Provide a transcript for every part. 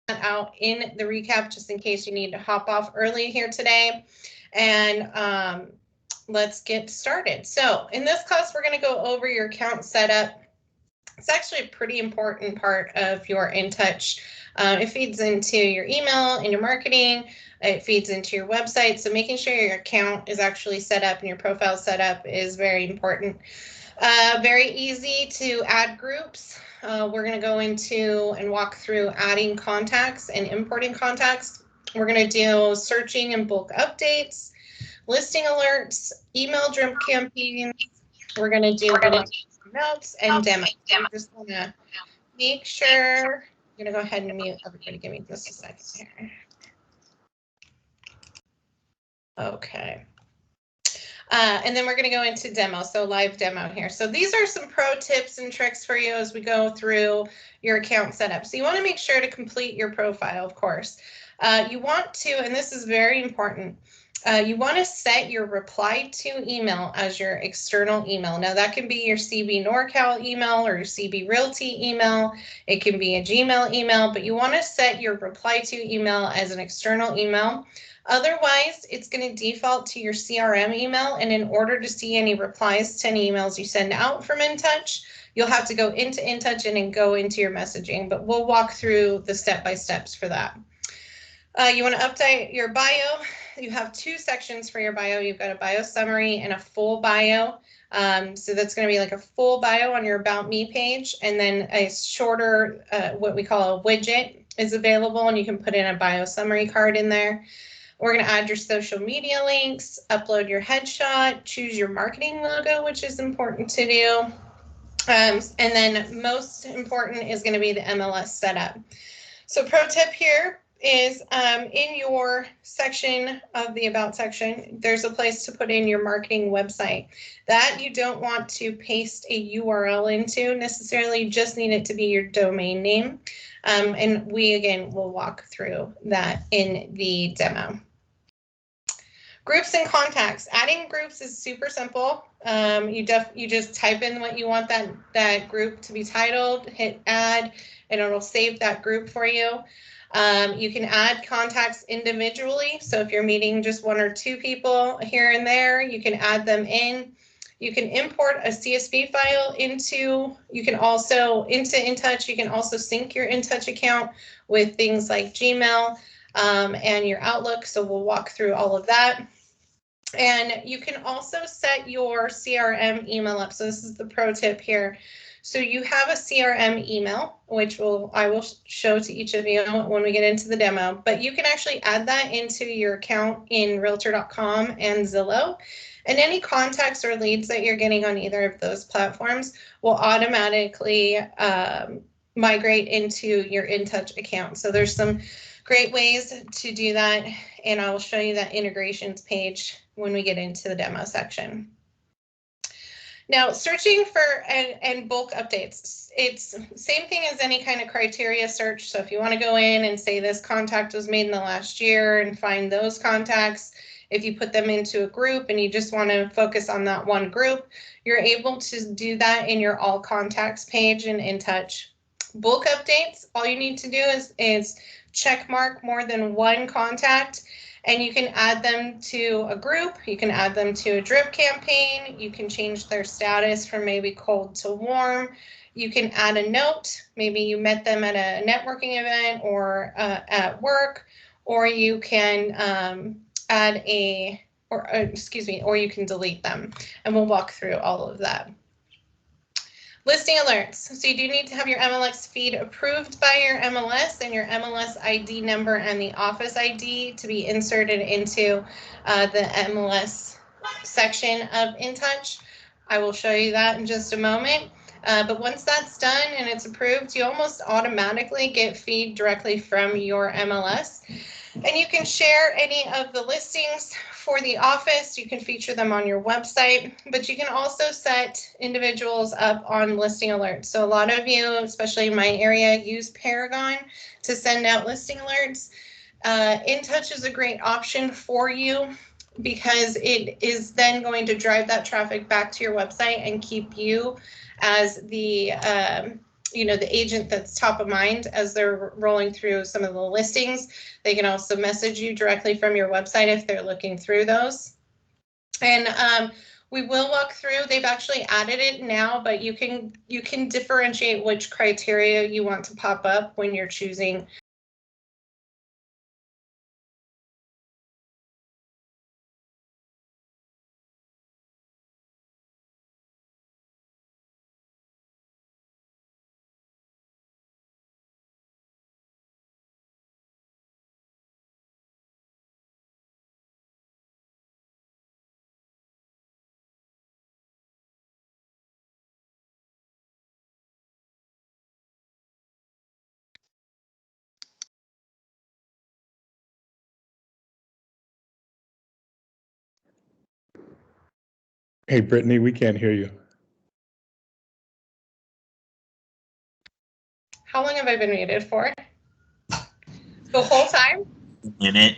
out in the recap just in case you need to hop off early here today. And let's get started. So in this class, we're going to go over your account setup. It's actually a pretty important part of your InTouch. It feeds into your email and your marketing. It feeds into your website. So making sure your account is actually set up and your profile set up is very important. Very easy to add groups. We're going to go into and walk through adding contacts and importing contacts. We're going to do searching and bulk updates, listing alerts, email drip campaigns. We're going to do notes and demos. I just want to make sure. I'm going to go ahead and mute everybody. Give me just a second here. Okay. And then we're going to go into demo, so live demo here. So these are some pro tips and tricks for you as we go through your account setup. So you want to make sure to complete your profile, of course. You want to, and this is very important, you want to set your reply to email as your external email. Now that can be your CB NorCal email or your CB Realty email. It can be a Gmail email, but you want to set your reply to email as an external email. Otherwise, it's going to default to your CRM email, and in order to see any replies to any emails you send out from InTouch, you'll have to go into InTouch and then go into your messaging, but we'll walk through the step-by-steps for that. You want to update your bio. You have two sections for your bio. You've got a bio summary and a full bio. So that's going to be like a full bio on your About Me page, and then a shorter, what we call a widget is available, and you can put in a bio summary card in there. We're going to add your social media links, upload your headshot, choose your marketing logo, which is important to do. And then most important is going to be the MLS setup. So pro tip here is in your section of the About section, there's a place to put in your marketing website. That you don't want to paste a URL into necessarily, you just need it to be your domain name. And we, again, will walk through that in the demo. Groups and contacts. Adding groups is super simple. You just type in what you want that group to be titled, hit add, and it'll save that group for you. You can add contacts individually. So if you're meeting just one or two people here and there, you can add them in. You can import a CSV file into InTouch. You can also sync your InTouch account with things like Gmail and your Outlook. So we'll walk through all of that. And you can also set your CRM email up. So this is the pro tip here. So you have a CRM email, which I will show to each of you when we get into the demo, but you can actually add that into your account in Realtor.com and Zillow. And any contacts or leads that you're getting on either of those platforms will automatically migrate into your InTouch account. So there's some great ways to do that, and I will show you that integrations page when we get into the demo section. Now, searching for and bulk updates, it's same thing as any kind of criteria search. So if you want to go in and say this contact was made in the last year and find those contacts, if you put them into a group and you just want to focus on that one group, you're able to do that in your all contacts page in InTouch. Bulk updates, all you need to do is check mark more than one contact, and you can add them to a group. You can add them to a drip campaign. You can change their status from maybe cold to warm. You can add a note. Maybe you met them at a networking event or at work, or you can or you can delete them, and we'll walk through all of that. Listing alerts. So you do need to have your MLS feed approved by your MLS and your MLS ID number and the office ID to be inserted into the MLS section of InTouch. I will show you that in just a moment. But once that's done and it's approved, you almost automatically get feed directly from your MLS. And you can share any of the listings for the office. You can feature them on your website, but you can also set individuals up on listing alerts. So a lot of you, especially in my area, use Paragon to send out listing alerts. InTouch is a great option for you because it is then going to drive that traffic back to your website and keep you as the the agent that's top of mind as they're rolling through some of the listings. They can also message you directly from your website if they're looking through those. And we will walk through. They've actually added it now, but you can differentiate which criteria you want to pop up when you're choosing. Hey, Brittany, we can't hear you. How long have I been muted for? The whole time? Minute.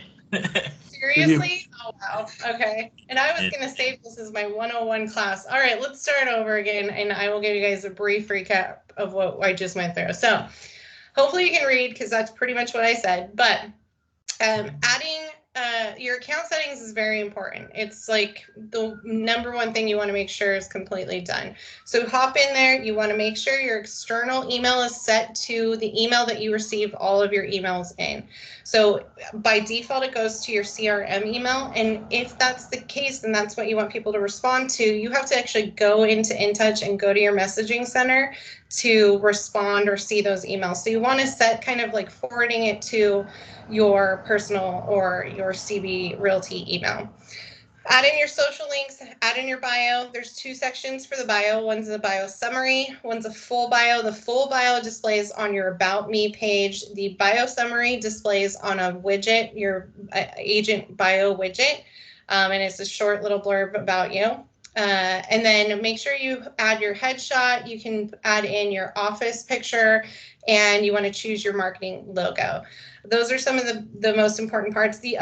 Seriously? Oh, wow. Okay. And I was going to save this as my 101 class. All right, let's start over again, and I will give you guys a brief recap of what I just went through. So hopefully you can read, because that's pretty much what I said. But adding your account settings is very important. It's like the number one thing you want to make sure is completely done. So hop in there. You want to make sure your external email is set to the email that you receive all of your emails in. So by default, it goes to your CRM email. And if that's the case, then that's what you want people to respond to. You have to actually go into InTouch and go to your messaging center to respond or see those emails. So you want to set kind of like forwarding it to your personal or your CB Realty email. Add in your social links, add in your bio. There's two sections for the bio. One's a bio summary, one's a full bio. The full bio displays on your About Me page. The bio summary displays on a widget, your agent bio widget, and it's a short little blurb about you. And then make sure you add your headshot. You can add in your office picture, and you want to choose your marketing logo. Those are some of the most important parts. The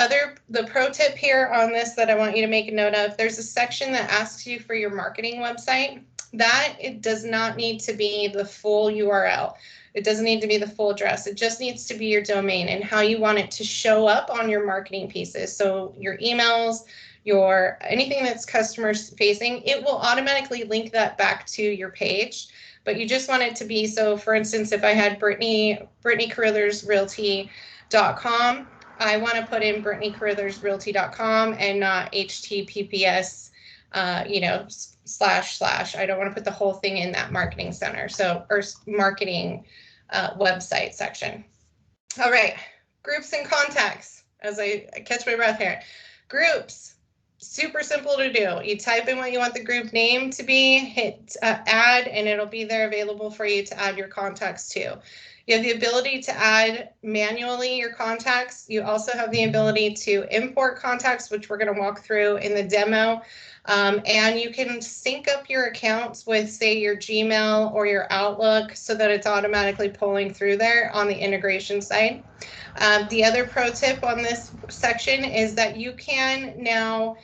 pro tip here on this that I want you to make a note of, there's a section that asks you for your marketing website. That it does not need to be the full URL. It doesn't need to be the full address. It just needs to be your domain and how you want it to show up on your marketing pieces. So your emails, anything that's customer facing, it will automatically link that back to your page. But you just want it to be, so for instance, if I had Brittany CarruthersRealty.com, I want to put in BrittanyCarruthersRealty.com and not HTTPS, / I don't want to put the whole thing in that marketing center. Or marketing website section. All right, groups and contacts, as I catch my breath here. Groups. Super simple to do. You type in what you want the group name to be, hit add, and it'll be there available for you to add your contacts to. You have the ability to add manually your contacts. You also have the ability to import contacts, which we're going to walk through in the demo. And you can sync up your accounts with, say, your Gmail or your Outlook so that it's automatically pulling through there on the integration side. The other pro tip on this section is that you can now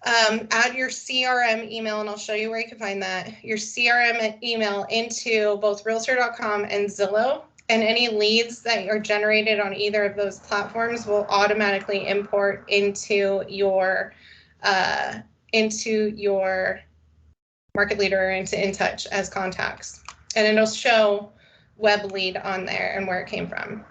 add your CRM email, and I'll show you where you can find that, your CRM email into both Realtor.com and Zillow, and any leads that are generated on either of those platforms will automatically import into your market leader or into InTouch as contacts, and it'll show web lead on there and where it came from.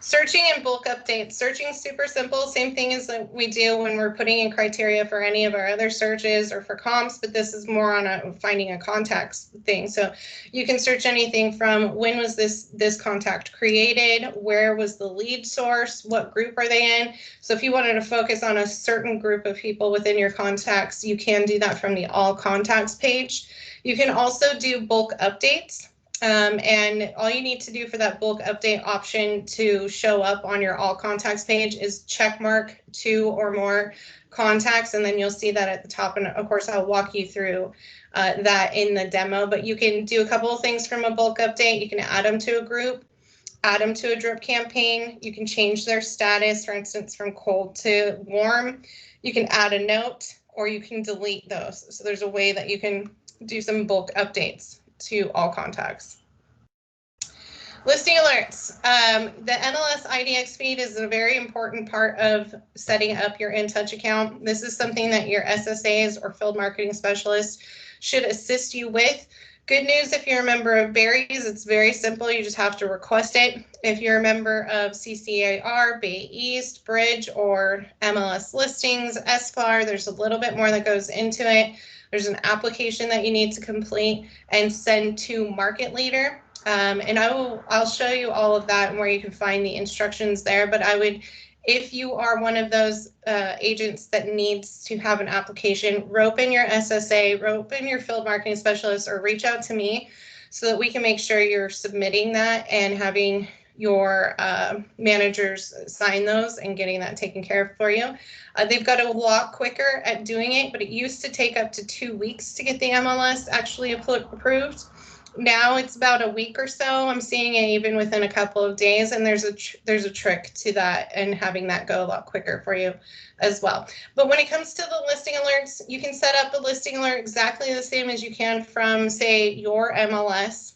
Searching and bulk updates. Searching is super simple, same thing as we do when we're putting in criteria for any of our other searches or for comps, but this is more on finding a contacts thing. So you can search anything from when was this contact created, where was the lead source, what group are they in. So if you wanted to focus on a certain group of people within your contacts, you can do that from the all contacts page. You can also do bulk updates. And all you need to do for that bulk update option to show up on your all contacts page is check mark 2 or more contacts, and then you'll see that at the top. And of course, I'll walk you through that in the demo, but you can do a couple of things from a bulk update. You can add them to a group, add them to a drip campaign. You can change their status, for instance, from cold to warm. You can add a note, or you can delete those. So there's a way that you can do some bulk updates to all contacts. Listing alerts. The MLS IDX feed is a very important part of setting up your InTouch account. This is something that your SSAs or field marketing specialists should assist you with. Good news, if you're a member of Berries, it's very simple. You just have to request it. If you're a member of CCAR, Bay East, Bridge, or MLS Listings, SFAR, there's a little bit more that goes into it. There's an application that you need to complete and send to Market Leader. And I'll show you all of that and where you can find the instructions there. But I would, if you are one of those agents that needs to have an application, rope in your SSA, rope in your field marketing specialist, or reach out to me so that we can make sure you're submitting that and having your managers sign those and getting that taken care of for you. They've got a lot quicker at doing it, but it used to take up to 2 weeks to get the MLS actually approved. Now it's about a week or so. I'm seeing it even within a couple of days, and there's a trick to that and having that go a lot quicker for you as well. But when it comes to the listing alerts, you can set up the listing alert exactly the same as you can from, say, your MLS.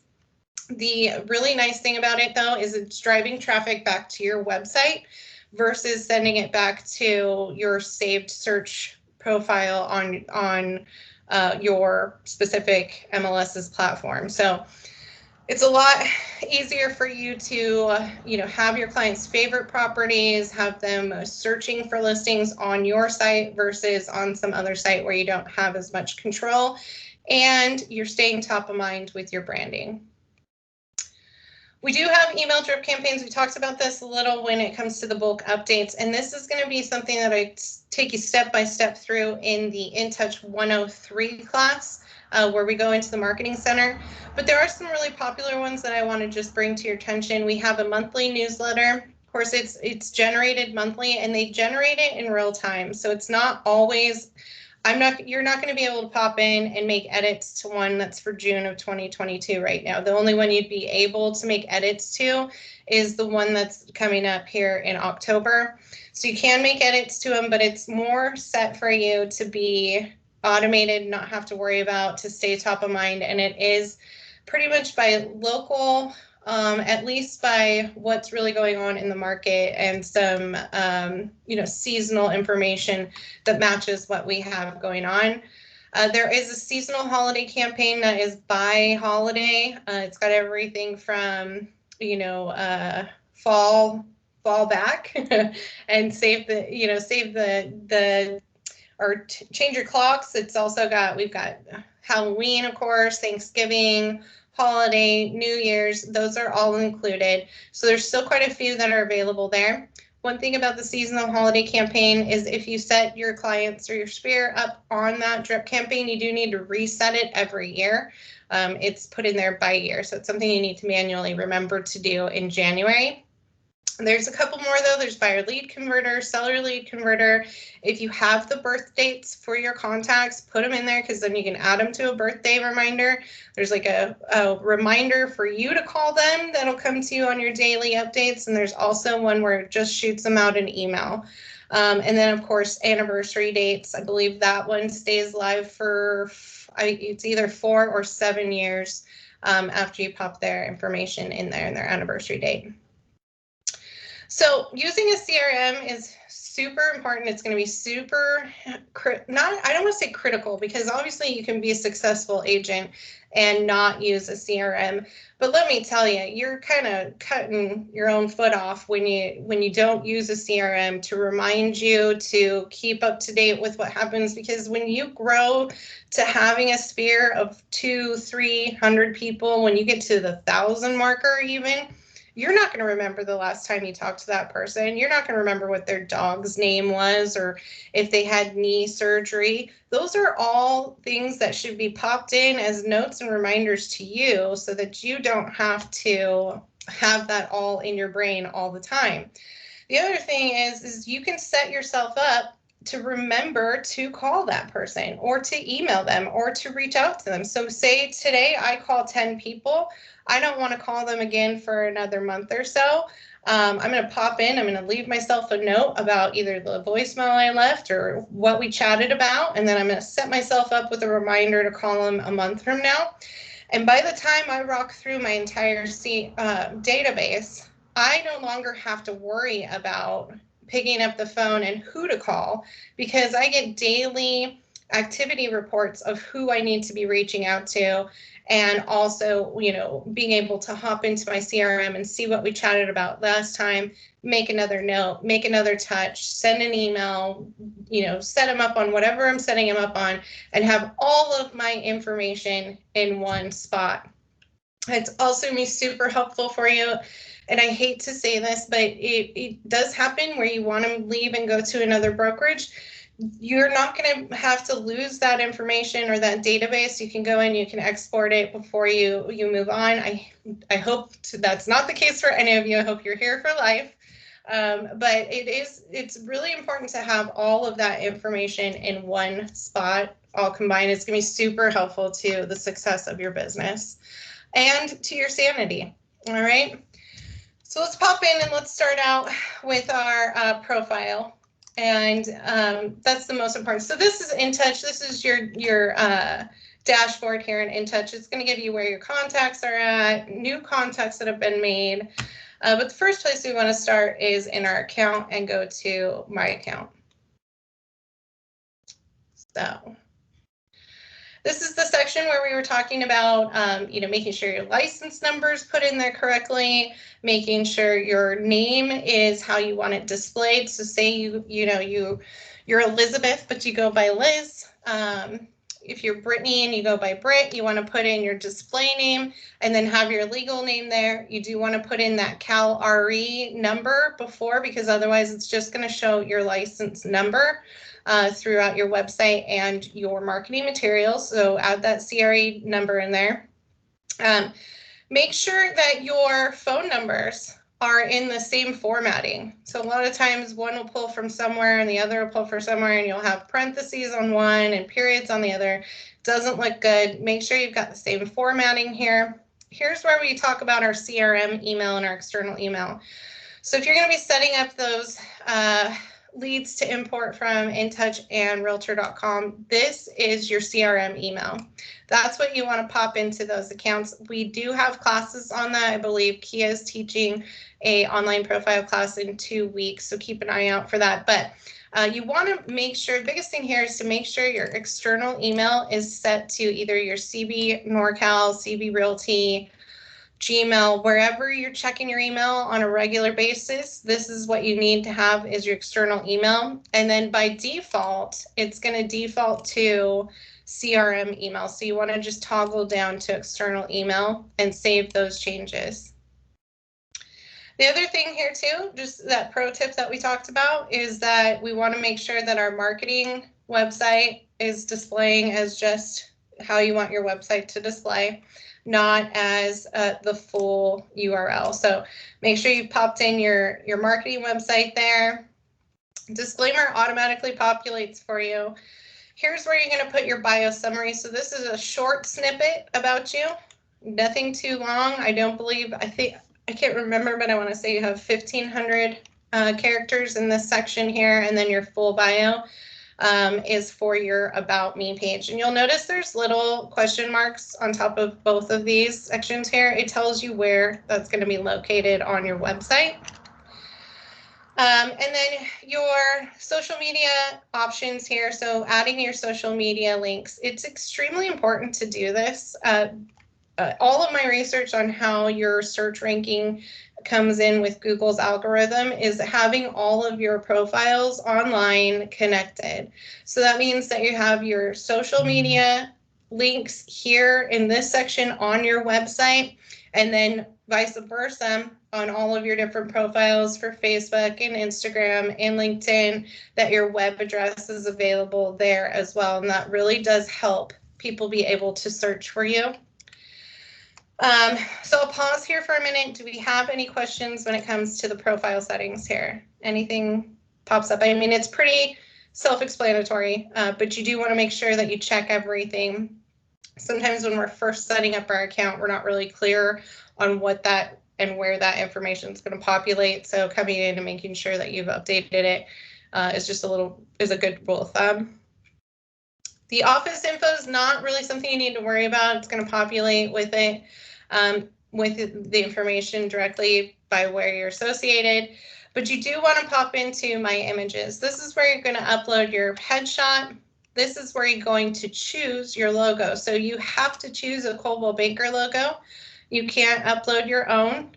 The really nice thing about it, though, is it's driving traffic back to your website versus sending it back to your saved search profile on your specific MLS's platform. So it's a lot easier for you to, have your clients' favorite properties, have them searching for listings on your site versus on some other site where you don't have as much control, and you're staying top of mind with your branding. We do have email drip campaigns. We talked about this a little when it comes to the bulk updates, and this is going to be something that I take you step by step through in the InTouch 103 class, where we go into the marketing center. But there are some really popular ones that I want to just bring to your attention. We have a monthly newsletter. Of course, it's generated monthly, and they generate it in real time, so it's not always. You're not going to be able to pop in and make edits to one that's for June of 2022 right now. The only one you'd be able to make edits to is the one that's coming up here in October. So you can make edits to them, but it's more set for you to be automated, not have to worry about, to stay top of mind. And it is pretty much by local, at least by what's really going on in the market, and some, seasonal information that matches what we have going on. There is a seasonal holiday campaign that is by holiday. It's got everything from, fall back and change your clocks. It's also we've got Halloween, of course, Thanksgiving, holiday, New Year's, those are all included. So there's still quite a few that are available there. One thing about the seasonal holiday campaign is if you set your clients or your sphere up on that drip campaign, you do need to reset it every year. It's put in there by year, so it's something you need to manually remember to do in January. There's a couple more, though. There's buyer lead converter, seller lead converter. If you have the birth dates for your contacts, put them in there, because then you can add them to a birthday reminder. There's like a reminder for you to call them that'll come to you on your daily updates. And there's also one where it just shoots them out an email. And then, of course, anniversary dates. I believe that one stays live for, it's either 4 or 7 years after you pop their information in there and their anniversary date. So using a CRM is super important. It's going to be super, I don't want to say critical, because obviously you can be a successful agent and not use a CRM. But let me tell you, you're kind of cutting your own foot off when you don't use a CRM to remind you to keep up to date with what happens. Because when you grow to having a sphere of 200-300 people, when you get to the 1,000 marker even, you're not going to remember the last time you talked to that person. You're not going to remember what their dog's name was or if they had knee surgery. Those are all things that should be popped in as notes and reminders to you, so that you don't have to have that all in your brain all the time. The other thing is you can set yourself up to remember to call that person or to email them or to reach out to them. So say today I call 10 people. I don't want to call them again for another month or so. I'm going to pop in. I'm going to leave myself a note about either the voicemail I left or what we chatted about. And then I'm going to set myself up with a reminder to call them a month from now. And by the time I rock through my entire database, I no longer have to worry about picking up the phone and who to call, because I get daily activity reports of who I need to be reaching out to, and also, being able to hop into my CRM and see what we chatted about last time, make another note, make another touch, send an email, set them up on whatever I'm setting them up on, and have all of my information in one spot. It's also going to be super helpful for you. And I hate to say this, but it does happen where you want to leave and go to another brokerage. You're not going to have to lose that information or that database. You can go in, you can export it before you move on. I hope that's not the case for any of you. I hope you're here for life. But it's really important to have all of that information in one spot, all combined. It's going to be super helpful to the success of your business and to your sanity. All right. So let's pop in and let's start out with our profile. And that's the most important. So this is InTouch. This is your dashboard here in InTouch. It's going to give you where your contacts are at, new contacts that have been made. But the first place we want to start is in our account and go to my account. So this is the section where we were talking about, making sure your license number is put in there correctly, making sure your name is how you want it displayed. So say you're Elizabeth, but you go by Liz. If you're Brittany and you go by Britt, you want to put in your display name and then have your legal name there. You do want to put in that Cal RE number before, because otherwise it's just going to show your license number throughout your website and your marketing materials. So add that CRE number in there. Make sure that your phone numbers are in the same formatting. So a lot of times one will pull from somewhere and the other will pull from somewhere, and you'll have parentheses on one and periods on the other. Doesn't look good. Make sure you've got the same formatting here. Here's where we talk about our CRM email and our external email. So if you're going to be setting up those leads to import from InTouch and Realtor.com, this is your CRM email. That's what you want to pop into those accounts. We do have classes on that. I believe Kia is teaching a online profile class in 2 weeks, so keep an eye out for that. But you want to make sure, biggest thing here is to make sure your external email is set to either your CB NorCal, CB Realty, Gmail, wherever you're checking your email on a regular basis. This is what you need to have, is your external email. And then by default, it's going to default to CRM email. So you want to just toggle down to external email and save those changes. The other thing here too, just that pro tip that we talked about, is that we want to make sure that our marketing website is displaying as just how you want your website to display, not as the full URL. So make sure you popped in your marketing website there. Disclaimer automatically populates for you. Here's where you're going to put your bio summary. So this is a short snippet about you, nothing too long. I can't remember, but I want to say you have 1,500 characters in this section here, and then your full bio is for your About Me page. And you'll notice there's little question marks on top of both of these sections here. It tells you where that's going to be located on your website. And then your social media options here. So adding your social media links. It's extremely important to do this. All of my research on how your search ranking comes in with Google's algorithm is having all of your profiles online connected. So that means that you have your social media links here in this section on your website, and then vice versa on all of your different profiles for Facebook and Instagram and LinkedIn, that your web address is available there as well. And that really does help people be able to search for you. So I'll pause here for a minute. Do we have any questions when it comes to the profile settings here? Anything pops up? I mean, it's pretty self-explanatory, but you do want to make sure that you check everything. Sometimes when we're first setting up our account, we're not really clear on what that and where that information is going to populate. So coming in and making sure that you've updated it is a good rule of thumb. The office info is not really something you need to worry about. It's going to populate with it, with the information directly by where you're associated. But you do want to pop into My Images. This is where you're going to upload your headshot. This is where you're going to choose your logo. So you have to choose a Coldwell Banker logo. You can't upload your own.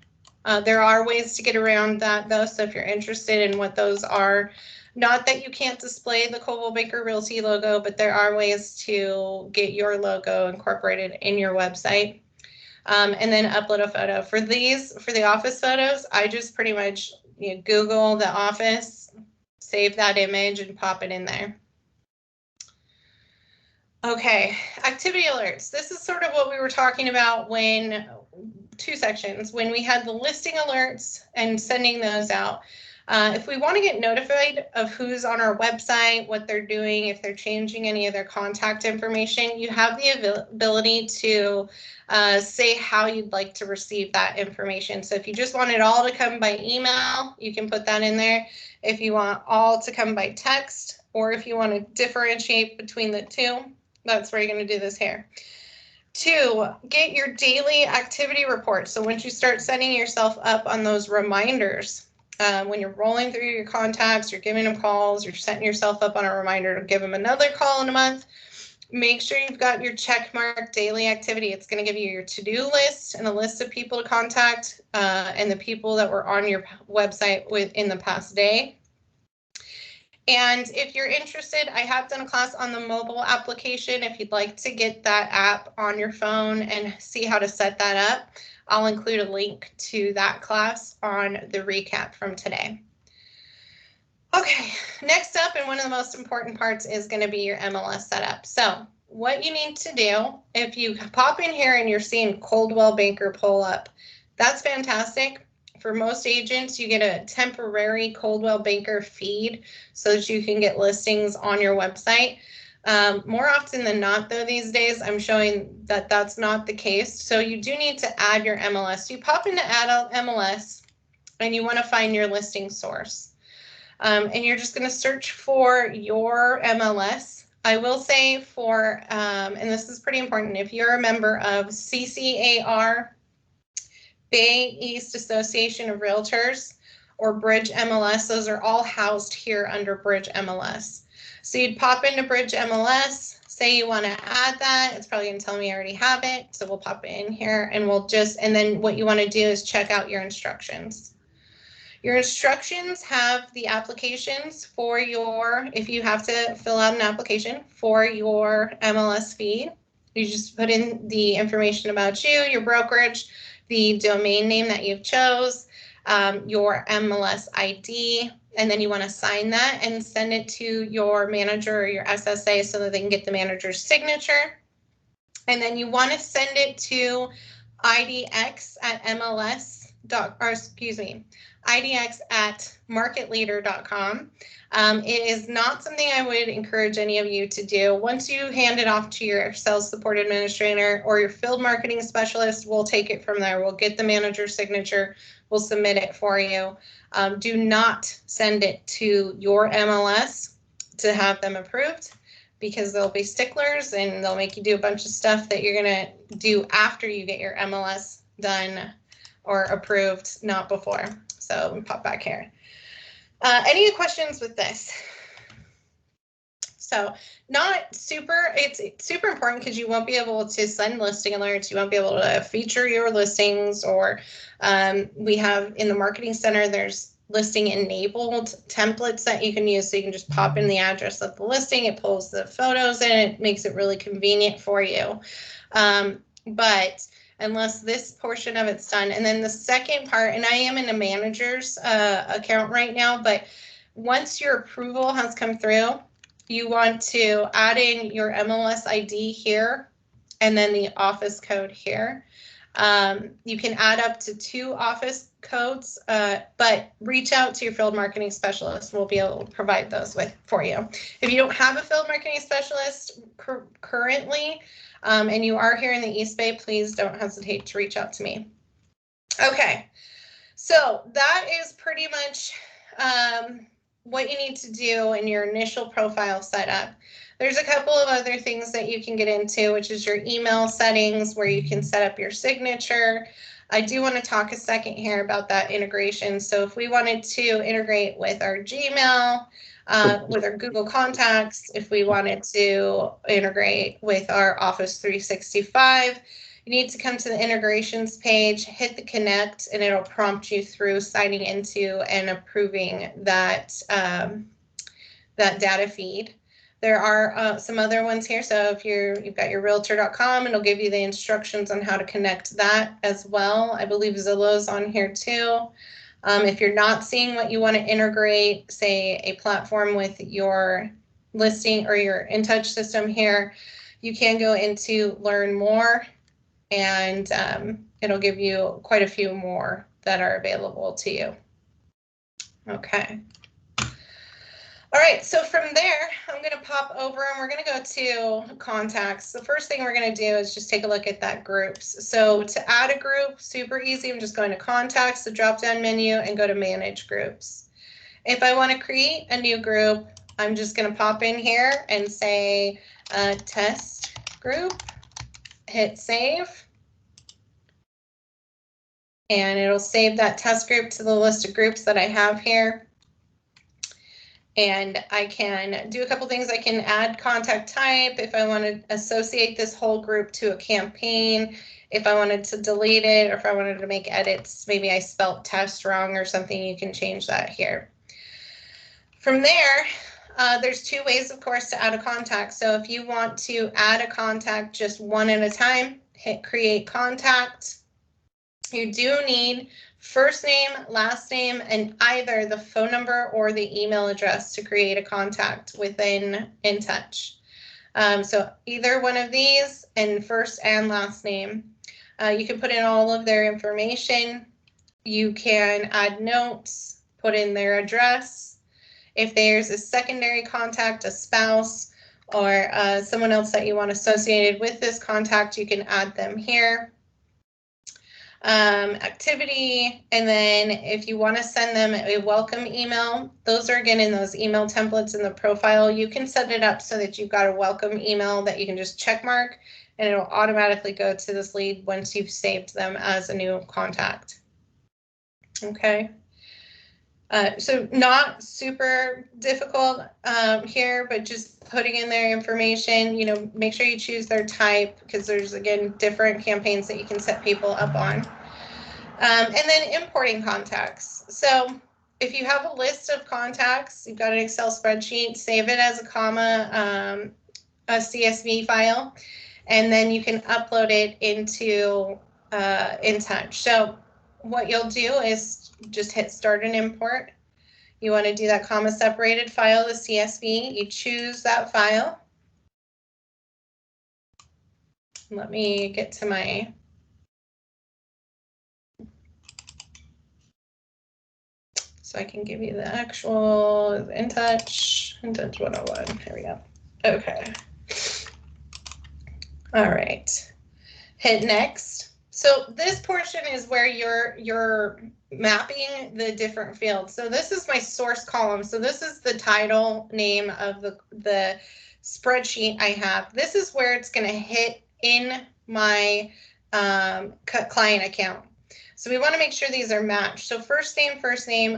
There are ways to get around that, though. So if you're interested in what those are, not that you can't display the Coldwell Banker Realty logo, but there are ways to get your logo incorporated in your website. And then upload a photo. For the office photos, I just pretty much Google the office, save that image, and pop it in there. Okay, activity alerts. This is sort of what we were talking about when, two sections, when we had the listing alerts and sending those out. If we want to get notified of who's on our website, what they're doing, if they're changing any of their contact information, you have the ability to say how you'd like to receive that information. So if you just want it all to come by email, you can put that in there. If you want all to come by text, or if you want to differentiate between the two, that's where you're going to do this here. 2, get your daily activity report. So once you start setting yourself up on those reminders, when you're rolling through your contacts, you're giving them calls, you're setting yourself up on a reminder to give them another call in a month, make sure you've got your check mark daily activity. It's going to give you your to-do list and a list of people to contact and the people that were on your website within the past day. And if you're interested, I have done a class on the mobile application. If you'd like to get that app on your phone and see how to set that up, I'll include a link to that class on the recap from today. Okay, next up, and one of the most important parts is going to be your MLS setup. So what you need to do, if you pop in here and you're seeing Coldwell Banker pull up, that's fantastic. For most agents, you get a temporary Coldwell Banker feed so that you can get listings on your website. More often than not, though, these days, I'm showing that that's not the case. So you do need to add your MLS. You pop into Add MLS, and you want to find your listing source. And you're just going to search for your MLS. I will say for, and this is pretty important, if you're a member of CCAR, Bay East Association of Realtors, or Bridge MLS, those are all housed here under Bridge MLS. So you'd pop into Bridge MLS, say you want to add that. It's probably going to tell me I already have it. So we'll pop it in here and we'll just, and then what you want to do is check out your instructions. Your instructions have the applications for your, if you have to fill out an application for your MLS feed, you just put in the information about you, your brokerage, the domain name that you've chose, your MLS ID, and then you want to sign that and send it to your manager or your SSA so that they can get the manager's signature. And then you want to send it to IDX at IDX@marketleader.com. It is not something I would encourage any of you to do. Once you hand it off to your sales support administrator or your field marketing specialist, we'll take it from there. We'll get the manager's signature. We'll submit it for you. Do not send it to your MLS to have them approved, because they'll be sticklers and they'll make you do a bunch of stuff that you're going to do after you get your MLS done or approved, not before. So pop back here. Any questions with this? So not super, it's super important because you won't be able to send listing alerts. You won't be able to feature your listings, or we have in the marketing center, there's listing enabled templates that you can use. So you can just pop in the address of the listing, it pulls the photos in, it makes it really convenient for you. But unless this portion of it's done. And then the second part, and I am in a manager's account right now, but once your approval has come through, you want to add in your MLS ID here and then the office code here. You can add up to 2 office codes, but reach out to your field marketing specialist. We'll be able to provide those for you. If you don't have a field marketing specialist currently, and you are here in the East Bay, please don't hesitate to reach out to me. Okay, so that is pretty much what you need to do in your initial profile setup. There's a couple of other things that you can get into, which is your email settings where you can set up your signature. I do want to talk a second here about that integration. So if we wanted to integrate with our Gmail, with our Google Contacts, if we wanted to integrate with our Office 365, you need to come to the integrations page, hit the connect, and it'll prompt you through signing into and approving that, that data feed. There are some other ones here. So if you've got your realtor.com, it'll give you the instructions on how to connect that as well. I believe Zillow's on here too. If you're not seeing what you want to integrate, say a platform with your listing or your InTouch system here, you can go into learn more, and it'll give you quite a few more that are available to you. Okay. All right, so from there, I'm going to pop over and we're going to go to contacts. The first thing we're going to do is just take a look at that groups. So to add a group, super easy. I'm just going to contacts, the drop-down menu, and go to manage groups. If I want to create a new group, I'm just going to pop in here and say test group, hit save. And it'll save that test group to the list of groups that I have here. And I can do a couple things. I can add contact type if I want to associate this whole group to a campaign, if I wanted to delete it, or if I wanted to make edits. Maybe I spelled test wrong or something, you can change that here. From there, there's two ways, of course, to add a contact. So if you want to add a contact just one at a time, hit create contact. You do need first name, last name, and either the phone number or the email address to create a contact within InTouch. So either one of these, and first and last name. You can put in all of their information. You can add notes, put in their address. If there's a secondary contact, a spouse, or someone else that you want associated with this contact, you can add them here. Activity, and then if you want to send them a welcome email, those are again in those email templates in the profile. You can set it up so that you've got a welcome email that you can just check mark, and it'll automatically go to this lead once you've saved them as a new contact. Okay. So not super difficult here, but just putting in their information, you know, make sure you choose their type, because there's, again, different campaigns that you can set people up on. And then importing contacts. So if you have a list of contacts, you've got an Excel spreadsheet, save it as a comma, a CSV file, and then you can upload it into InTouch. So what you'll do is just hit start and import. You want to do that comma separated file, the CSV. You choose that file. Let me get to my so I can give you the actual InTouch 101. Here we go. Okay. All right. Hit next. So this portion is where you're mapping the different fields. So this is my source column. So this is the title name of the spreadsheet I have. This is where it's going to hit in my client account. So we want to make sure these are matched. So first name,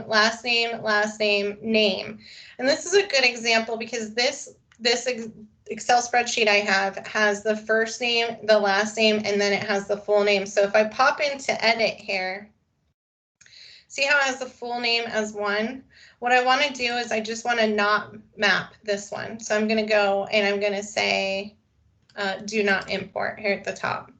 last name, name. And this is a good example because this Excel spreadsheet I have has the first name, the last name, and then it has the full name. So if I pop into edit here, see how it has the full name as one? What I want to do is I just want to not map this one. So I'm going to go and I'm going to say do not import here at the top,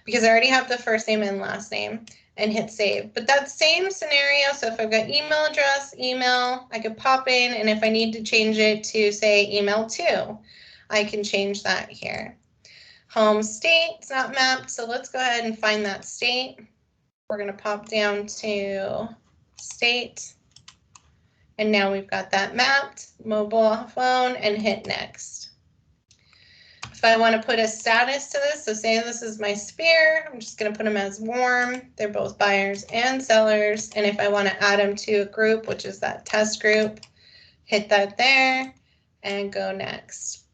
because I already have the first name and last name, and hit save. But that same scenario, so if I've got email address, email, I could pop in, and if I need to change it to say email to, I can change that here. Home state, it's not mapped, so let's go ahead and find that state. We're going to pop down to state, and now we've got that mapped, mobile phone, and hit next. If I want to put a status to this, so say this is my sphere, I'm just going to put them as warm. They're both buyers and sellers. And if I want to add them to a group, which is that test group, hit that there and go next.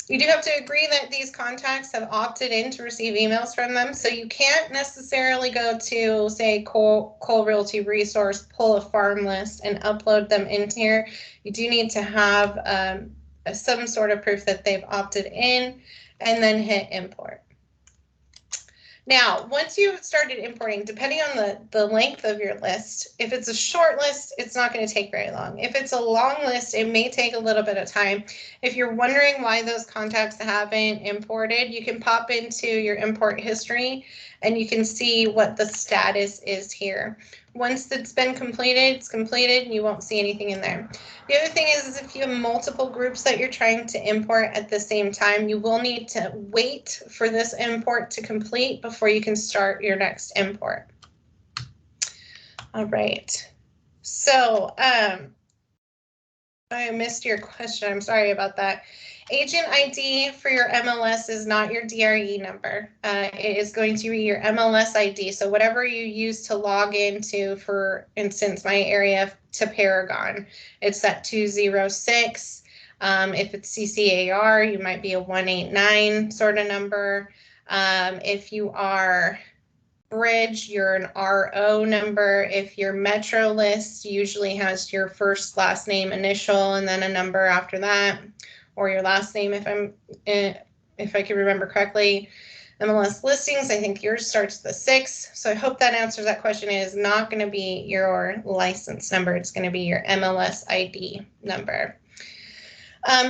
You do have to agree that these contacts have opted in to receive emails from them. So you can't necessarily go to, say, Cole Realty Resource, pull a farm list and upload them into here. You do need to have some sort of proof that they've opted in, and then hit import. Now, once you've started importing, depending on the length of your list, if it's a short list, it's not going to take very long. If it's a long list, it may take a little bit of time. If you're wondering why those contacts haven't imported, you can pop into your import history and you can see what the status is here. Once it's been completed, it's completed, and you won't see anything in there. The other thing is if you have multiple groups that you're trying to import at the same time, you will need to wait for this import to complete before you can start your next import. All right. So I missed your question. I'm sorry about that. Agent ID for your MLS is not your DRE number. It is going to be your MLS ID. So whatever you use to log into, for instance, my area to Paragon, it's that 206. If it's CCAR, you might be a 189 sort of number. If you are Bridge, you're an RO number. If your Metro list usually has your first, last name, initial, and then a number after that, or your last name, if I can remember correctly. MLS listings, I think yours starts the 6. So I hope that answers that question. It is not going to be your license number. It's going to be your MLS ID number.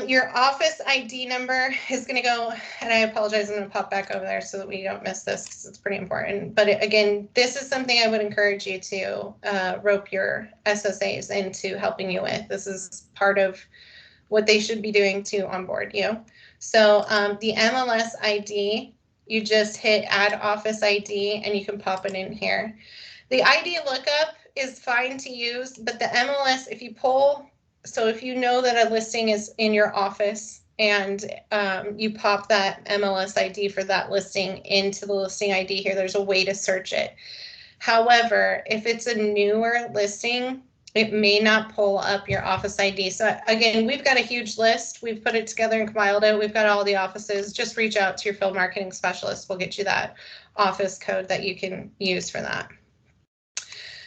Your office ID number is going to go, and I apologize, I'm going to pop back over there so that we don't miss this because it's pretty important. But again, this is something I would encourage you to rope your SSAs into helping you with. This is part of what they should be doing to onboard you. So the MLS ID, you just hit add office ID and you can pop it in here. The ID lookup is fine to use, but the MLS, if you pull, so if you know that a listing is in your office and you pop that MLS ID for that listing into the listing ID here, there's a way to search it. However, if it's a newer listing, it may not pull up your office ID. So again, we've got a huge list. We've put it together and compiled it. We've got all the offices. Just reach out to your field marketing specialist. We'll get you that office code that you can use for that.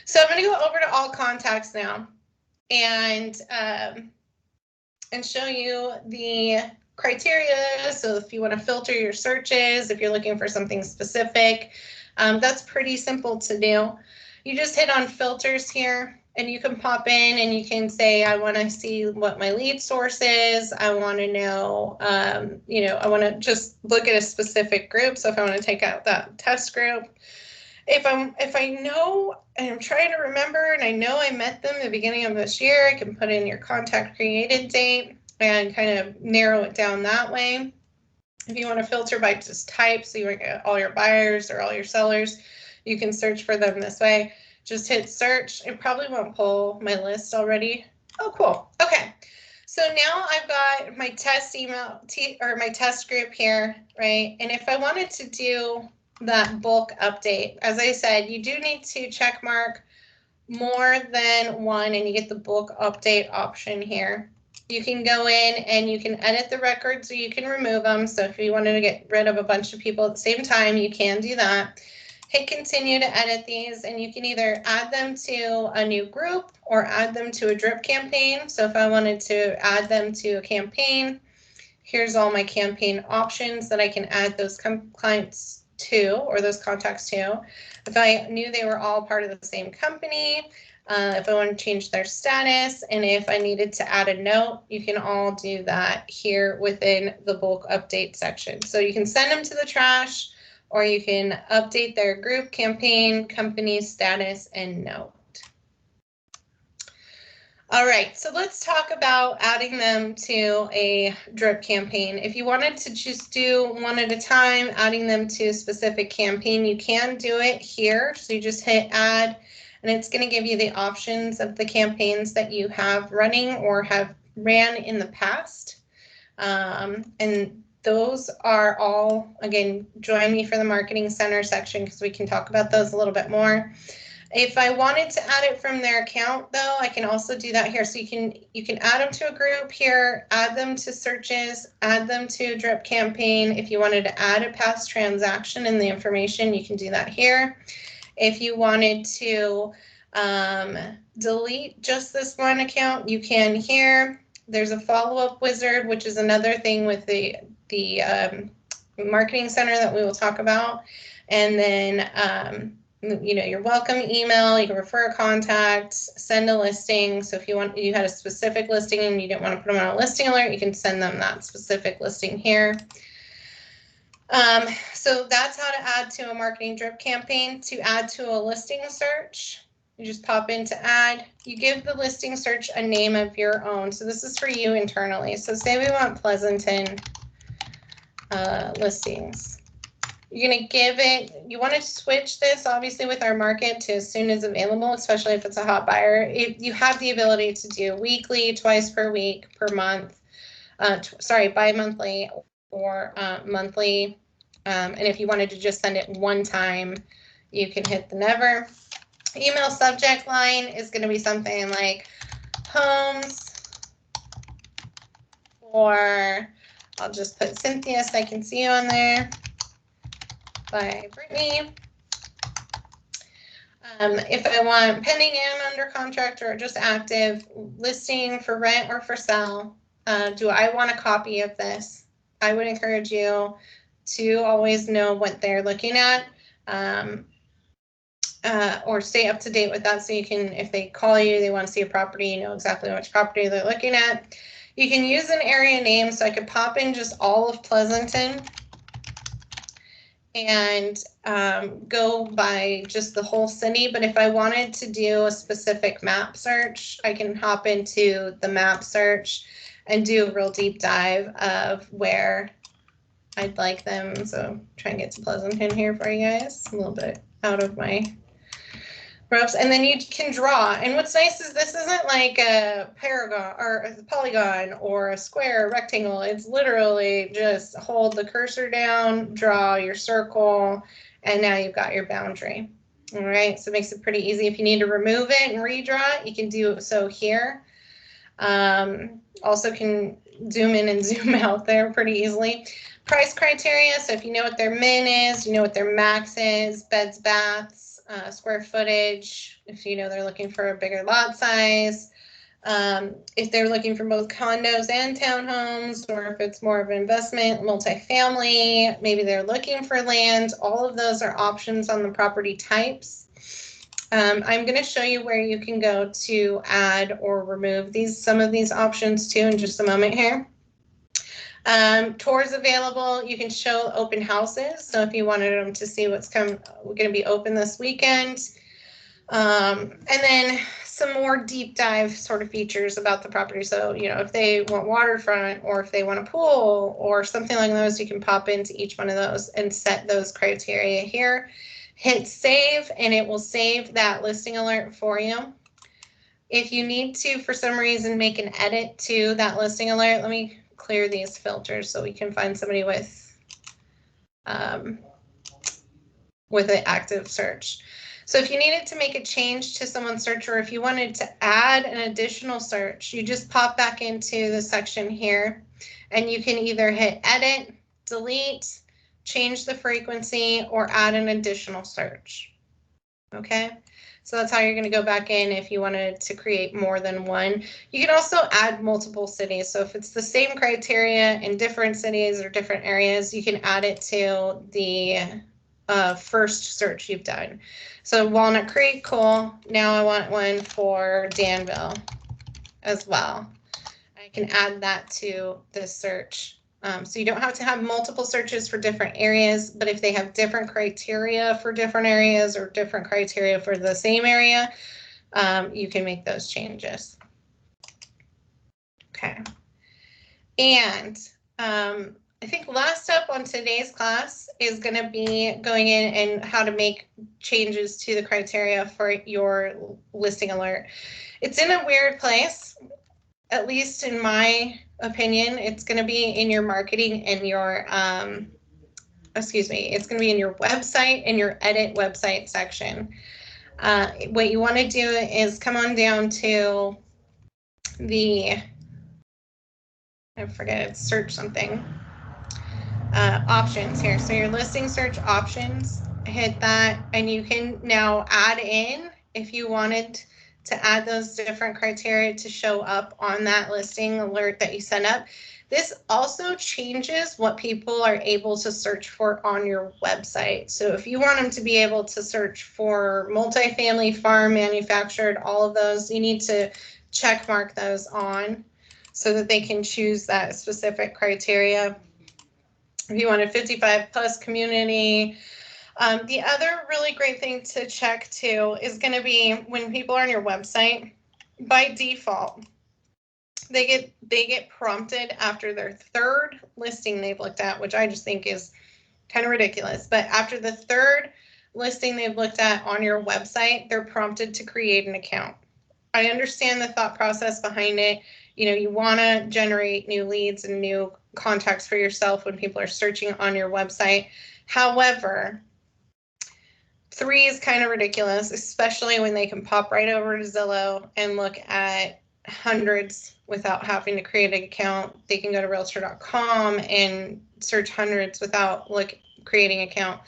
So I'm going to go over to all contacts now and show you the criteria. So if you want to filter your searches, if you're looking for something specific, that's pretty simple to do. You just hit on filters here and you can pop in and you can say, I want to see what my lead source is. I want to know, I want to just look at a specific group. So if I want to take out that test group, if I know and I'm trying to remember and I know I met them at the beginning of this year, I can put in your contact created date and kind of narrow it down that way. If you want to filter by just type, so you want to get all your buyers or all your sellers, you can search for them this way. Just hit search. It probably won't pull my list already. Oh, cool. Okay. So now I've got my test email or my test group here, right? And if I wanted to do that bulk update, as I said, you do need to check mark more than one and you get the bulk update option here. You can go in and you can edit the records or you can remove them. So if you wanted to get rid of a bunch of people at the same time, you can do that. Hit continue to edit these and you can either add them to a new group or add them to a drip campaign. So if I wanted to add them to a campaign, here's all my campaign options that I can add those clients to or those contacts to. If I knew they were all part of the same company, if I want to change their status, and if I needed to add a note, you can all do that here within the bulk update section. So you can send them to the trash, or you can update their group, campaign, company status, and note. All right, so let's talk about adding them to a drip campaign. If you wanted to just do one at a time, adding them to a specific campaign, you can do it here. So you just hit add, and it's going to give you the options of the campaigns that you have running or have ran in the past. And those are all, again, join me for the Marketing Center section because we can talk about those a little bit more. If I wanted to add it from their account, though, I can also do that here. So you can add them to a group here, add them to searches, add them to a drip campaign. If you wanted to add a past transaction in the information, you can do that here. If you wanted to delete just this one account, you can here. There's a follow-up wizard, which is another thing with the marketing center that we will talk about. And then you know, your welcome email, you can refer a contact, send a listing. So if you had a specific listing and you didn't want to put them on a listing alert, you can send them that specific listing here. So that's how to add to a marketing drip campaign. To add to a listing search, you just pop into add. You give the listing search a name of your own. So this is for you internally. So say we want Pleasanton listings. You're going to give it, you want to switch this obviously with our market to as soon as available, especially if it's a hot buyer. If you have the ability to do weekly, twice per week, per month, bi-monthly or monthly. And if you wanted to just send it one time, you can hit the never. Email subject line is going to be something like homes, or I'll just put Cynthia so I can see you on there. By Brittany. If I want pending and under contract or just active, listing for rent or for sale, do I want a copy of this? I would encourage you to always know what they're looking at, or stay up to date with that so you can, if they call you, they want to see a property, you know exactly which property they're looking at. You can use an area name, so I could pop in just all of Pleasanton and go by just the whole city. But if I wanted to do a specific map search, I can hop into the map search and do a real deep dive of where I'd like them. So try and get to Pleasanton here for you guys, a little bit out of my ropes. And then you can draw. And what's nice is this isn't like a paragon or a polygon or a square or rectangle. It's literally just hold the cursor down, draw your circle, and now you've got your boundary. All right, so it makes it pretty easy. If you need to remove it and redraw it, you can do so here. Also can zoom in and zoom out there pretty easily. Price criteria, so if you know what their min is, you know what their max is, beds, baths, square footage, if you know they're looking for a bigger lot size, if they're looking for both condos and townhomes, or if it's more of an investment, multifamily, maybe they're looking for land. All of those are options on the property types. I'm going to show you where you can go to add or remove some of these options too in just a moment here. Tours available. You can show open houses. So if you wanted them to see what's going to be open this weekend. And then some more deep dive sort of features about the property. So, you know, if they want waterfront or if they want a pool or something like those, you can pop into each one of those and set those criteria here. Hit save and it will save that listing alert for you. If you need to, for some reason, make an edit to that listing alert, let me clear these filters so we can find somebody with an active search. So if you needed to make a change to someone's search, or if you wanted to add an additional search, you just pop back into the section here and you can either hit edit, delete, change the frequency, or add an additional search. Okay. So that's how you're going to go back in if you wanted to create more than one. You can also add multiple cities. So if it's the same criteria in different cities or different areas, you can add it to the first search you've done. So Walnut Creek, cool. Now I want one for Danville as well. I can add that to this search. So you don't have to have multiple searches for different areas, but if they have different criteria for different areas or different criteria for the same area, you can make those changes. Okay. And I think last up on today's class is going to be going in and how to make changes to the criteria for your listing alert. It's in a weird place, at least in my opinion. It's going to be in your marketing and your, it's going to be in your website and your edit website section. What you want to do is come on down to the, I forget, it's search something, options here. So your listing search options, hit that, and you can now add in, if you wanted to add those different criteria to show up on that listing alert that you send up. This also changes what people are able to search for on your website. So if you want them to be able to search for multifamily, farm, manufactured, all of those, you need to check mark those on so that they can choose that specific criteria. If you wanted 55 plus community. The other really great thing to check too is going to be when people are on your website, by default, they get prompted after their third listing they've looked at, which I just think is kind of ridiculous. But after the third listing they've looked at on your website, they're prompted to create an account. I understand the thought process behind it. You know, you want to generate new leads and new contacts for yourself when people are searching on your website. However, 3 is kind of ridiculous, especially when they can pop right over to Zillow and look at hundreds without having to create an account. They can go to realtor.com and search hundreds without creating an account.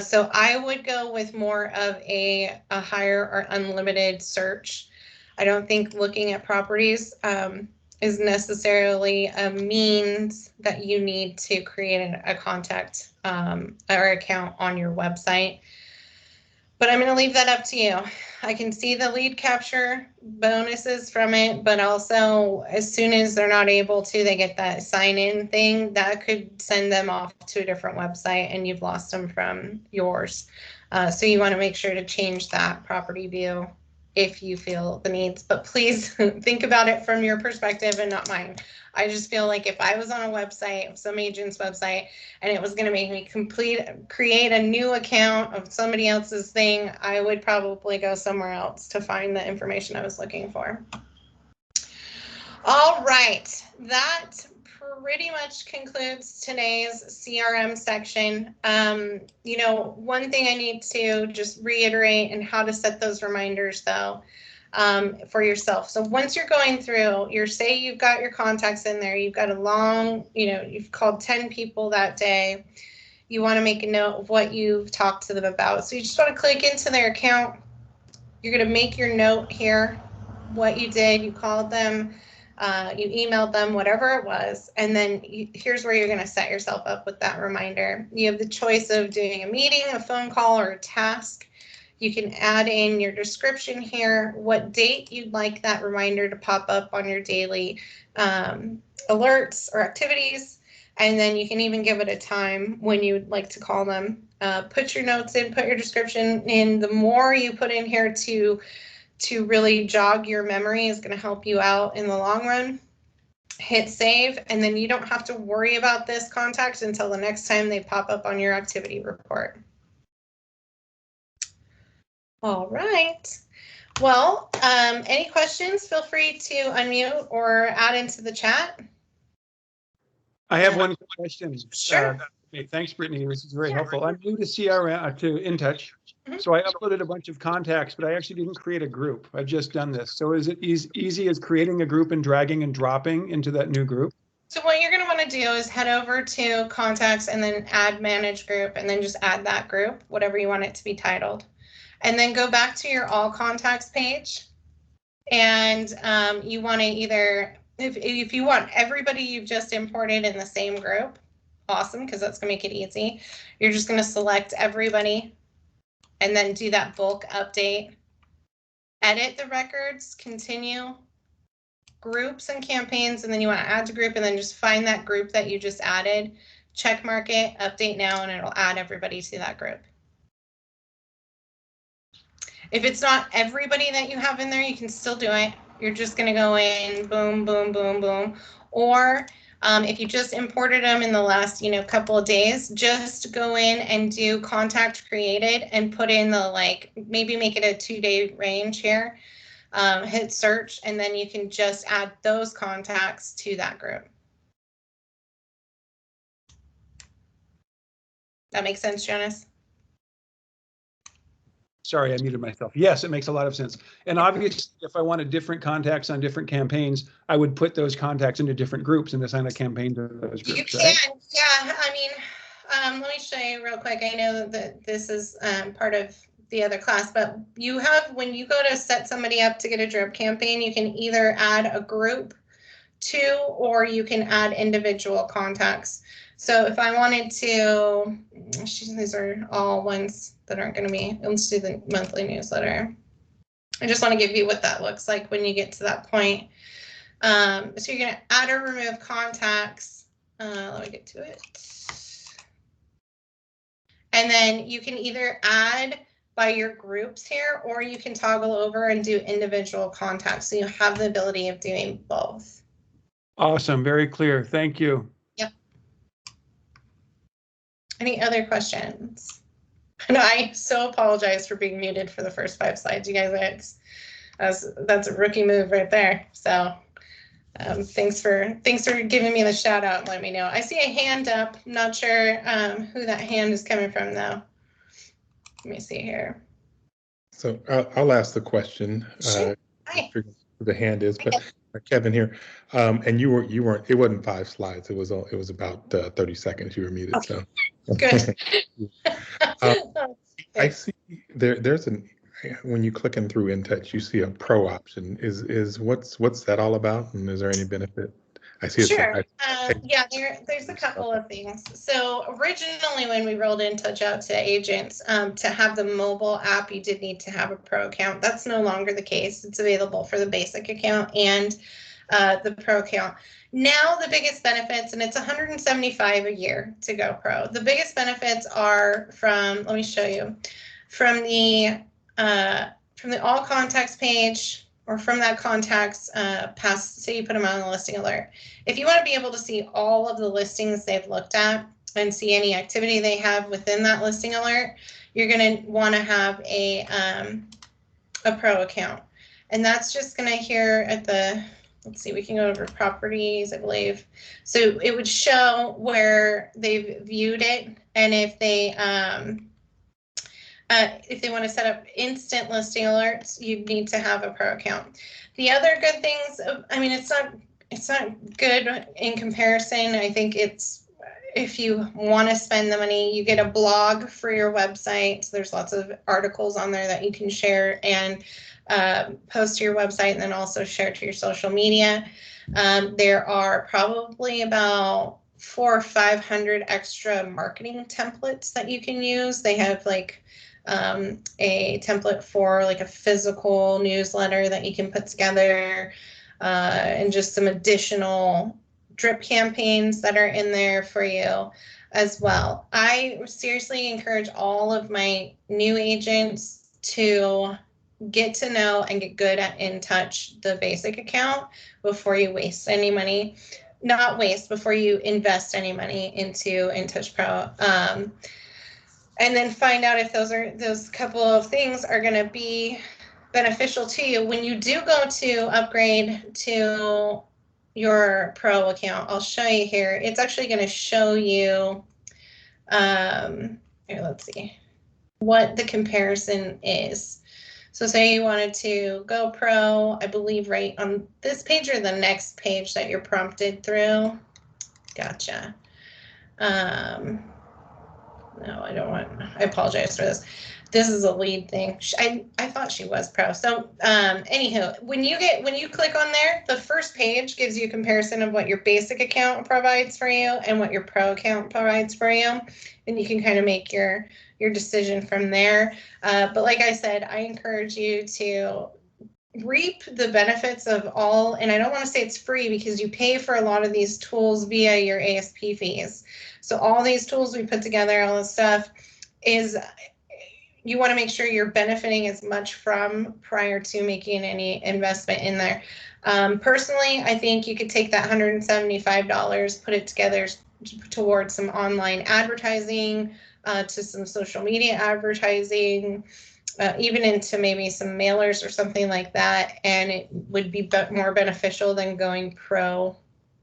So I would go with more of a higher or unlimited search. I don't think looking at properties is necessarily a means that you need to create a contact or account on your website. But I'm going to leave that up to you. I can see the lead capture bonuses from it, but also as soon as they're not able to, they get that sign in thing that could send them off to a different website and you've lost them from yours. So you want to make sure to change that property view if you feel the needs, but please think about it from your perspective and not mine. I just feel like if I was on a website, some agent's website, and it was going to make me create a new account of somebody else's thing, I would probably go somewhere else to find the information I was looking for. All right, that pretty much concludes today's CRM section. You know, one thing I need to just reiterate and how to set those reminders though, for yourself. So once you're going through, say you've got your contacts in there, you've got a long, you've called 10 people that day. You want to make a note of what you've talked to them about. So you just want to click into their account. You're going to make your note here, what you did, you called them, you emailed them, whatever it was, and then here's where you're going to set yourself up with that reminder. You have the choice of doing a meeting, a phone call, or a task. You can add in your description here, what date you'd like that reminder to pop up on your daily alerts or activities, and then you can even give it a time when you would like to call them. Put your notes in, put your description in. The more you put in here to really jog your memory is going to help you out in the long run. Hit save, and then you don't have to worry about this contact until the next time they pop up on your activity report. All right. Well, any questions? Feel free to unmute or add into the chat. I have one question. Sure. Thanks, Brittany. This is very helpful. I'm new to CRM, to InTouch. So I uploaded a bunch of contacts, but I actually didn't create a group. I've just done this. So is it easy as creating a group and dragging and dropping into that new group? So what you're going to want to do is head over to contacts and then add manage group, and then just add that group, whatever you want it to be titled. And then go back to your all contacts page. And you want to either, if you want everybody you've just imported in the same group, awesome, because that's going to make it easy. You're just going to select everybody and then do that bulk update. Edit the records, continue, groups and campaigns, and then you want to add to group, and then just find that group that you just added, check mark it, update now, and it'll add everybody to that group. If it's not everybody that you have in there, you can still do it. You're just going to go in, boom, boom, boom, boom. Or if you just imported them in the last, couple of days, just go in and do contact created and put in the, maybe make it a 2-day range here. Hit search, and then you can just add those contacts to that group. That makes sense, Jonas? Sorry, I muted myself. Yes, it makes a lot of sense. And obviously, if I wanted different contacts on different campaigns, I would put those contacts into different groups and assign a campaign to those You groups, can, right? yeah. I mean, let me show you real quick. I know that this is part of the other class, but you have, when you go to set somebody up to get a drip campaign, you can either add a group to, or you can add individual contacts. So if I wanted to, these are all ones that aren't going to be, let's do the monthly newsletter. I just want to give you what that looks like when you get to that point. So you're going to add or remove contacts. Let me get to it. And then you can either add by your groups here, or you can toggle over and do individual contacts. So you have the ability of doing both. Awesome. Very clear. Thank you. Yep. Any other questions? And I so apologize for being muted for the first 5 slides. You guys, that's a rookie move right there. So thanks for giving me the shout out and letting me know. I see a hand up. I'm not sure who that hand is coming from though. Let me see here. So I'll ask the question. Sure. Hi. Who the hand is, but Kevin here. And you weren't. It wasn't 5 slides. It was about 30 seconds. You were muted. Okay. So good. I see there's an, when you click in through InTouch, you see a pro option. Is what's that all about? And is there any benefit? I see. Sure. Yeah, there's a couple of things. So originally when we rolled InTouch out to agents, to have the mobile app, you did need to have a pro account. That's no longer the case. It's available for the basic account and the pro account. Now the biggest benefits, and it's $175 a year to go pro. The biggest benefits are from, let me show you, from the all contacts page, or from that contacts past, say you put them on the listing alert. If you want to be able to see all of the listings they've looked at and see any activity they have within that listing alert, you're going to want to have a pro account. And that's just going to here at the, let's see, we can go over properties, I believe. So it would show where they've viewed it, and if they want to set up instant listing alerts, you need to have a pro account. The other good things, I mean, it's not good in comparison. I think it's, if you want to spend the money, you get a blog for your website. So there's lots of articles on there that you can share and post to your website, and then also share to your social media. There are probably about 400 or 500 extra marketing templates that you can use. They have like a template for like a physical newsletter that you can put together, and just some additional drip campaigns that are in there for you as well. I seriously encourage all of my new agents to get to know and get good at InTouch, the basic account, before you waste any money. Not waste, before you invest any money into InTouch Pro. And then find out if those couple of things are going to be beneficial to you. When you do go to upgrade to your pro account, I'll show you here. It's actually going to show you, here, let's see, what the comparison is. So say you wanted to go pro, I believe right on this page or the next page that you're prompted through. Gotcha. No, I don't want, I apologize for this. This is a lead thing. I thought she was pro. So anywho, when you click on there, the first page gives you a comparison of what your basic account provides for you and what your pro account provides for you. And you can kind of make your decision from there. But like I said, I encourage you to reap the benefits of all, and I don't want to say it's free because you pay for a lot of these tools via your ASP fees. So all these tools we put together, all this stuff, is you want to make sure you're benefiting as much from prior to making any investment in there. Personally, I think you could take that $175, put it together towards some online advertising, to some social media advertising, even into maybe some mailers or something like that, and it would be more beneficial than going pro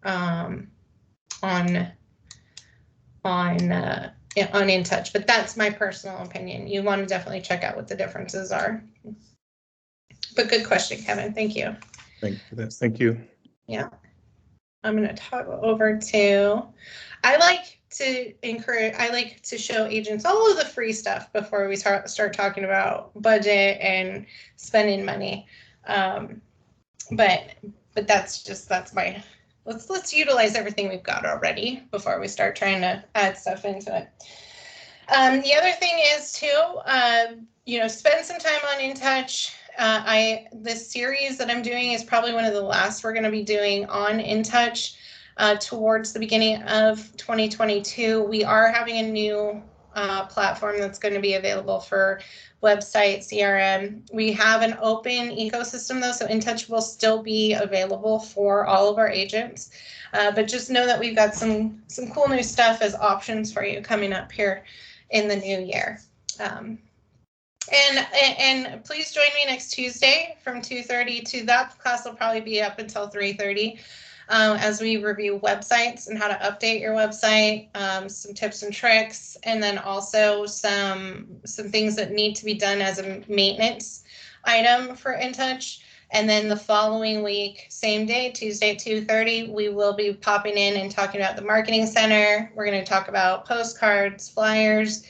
on on InTouch, but that's my personal opinion. You want to definitely check out what the differences are. But good question, Kevin. Thank you. Thank you. Yeah. I'm going to toggle over to, I like to show agents all of the free stuff before we start talking about budget and spending money. But that's my, let's utilize everything we've got already before we start trying to add stuff into it. The other thing is too, spend some time on InTouch. This series that I'm doing is probably one of the last we're going to be doing on InTouch towards the beginning of 2022. We are having a new platform that's going to be available for website, CRM. We have an open ecosystem though, so InTouch will still be available for all of our agents. But just know that we've got some cool new stuff as options for you coming up here in the new year. And please join me next Tuesday from 2:30 to that class will probably be up until 3:30 as we review websites and how to update your website, some tips and tricks, and then also some things that need to be done as a maintenance item for InTouch. And then the following week, same day, Tuesday at 2:30, we will be popping in and talking about the Marketing Center. We're going to talk about postcards, flyers,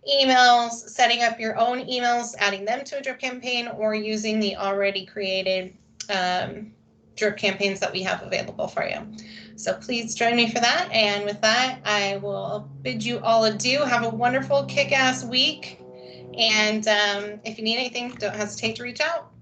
emails, setting up your own emails, adding them to a drip campaign, or using the already created drip campaigns that we have available for you. So please join me for that. And with that, I will bid you all adieu. Have a wonderful kick-ass week. And if you need anything, don't hesitate to reach out.